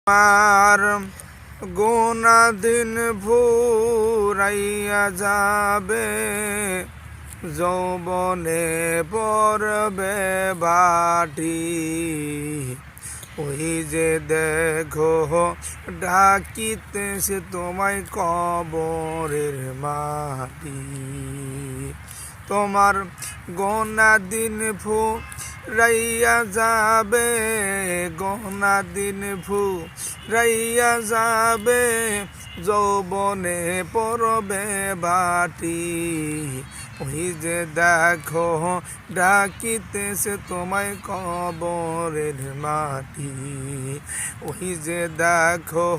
আর গোনা দিন ফুরাইয়া যাবে, যৌবনে পড়বে বাটি। ওই যে দেখো ডাকিতেছে তোমায় কবরের মাটি। তোমার গোনা দিন ফুরাইয়া যাবে, গোনা দিন ফুরাইয়া যাবে, যৌবনে পড়বে বাটি। ওই যে দেখো ডাকিতেছে তোমায় কবরের মাটি। ওই যে দেখো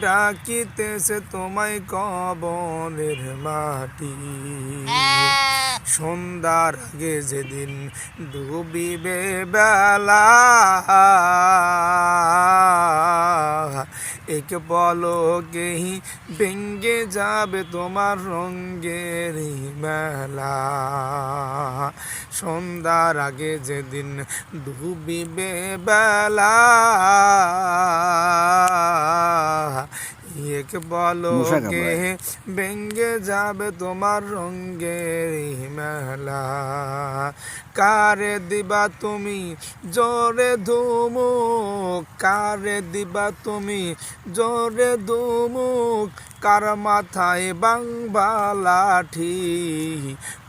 ডাকিতেছে তোমায় কবরের মাটি। সন্ধ্যার আগে যেদিন ডুবিবে বেলা, এক পলকেই ভেঙ্গে যাবে তোমার রঙ্গের মেলা। সন্ধ্যার আগে যেদিন ডুবিবে বেলা, এক পলকে ভেঙ্গে যাবে তোমার রঙ্গের মেলা। কারে দিবা তুমি জোরে ধুমুক, কারে দিবা তুমি জোরে ধুমুক, কার মাথায় বাংবা লাঠি।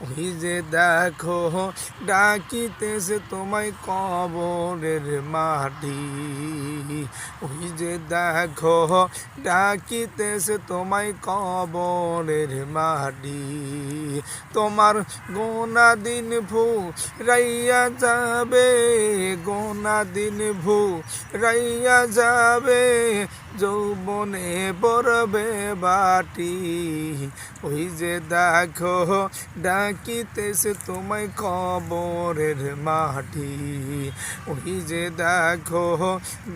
ওই যে দেখো ডাকিতেছে তোমায় কবরের মাটি। ওই যে দেখো ডাকিতেছে তোমায় কবরের মাটি। তোমার গোনা দিন ফুরাইয়া যাবে, গোনা দিন ফুরাইয়া যাবে, যৌবনে পড়বে বাটি। ওই যে দেখো ডাকিতেছে তোমায় কবরের মাটি। ওই যে দেখো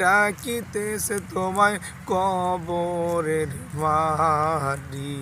ডাকিতেছে তোমায় কবরের মাটি।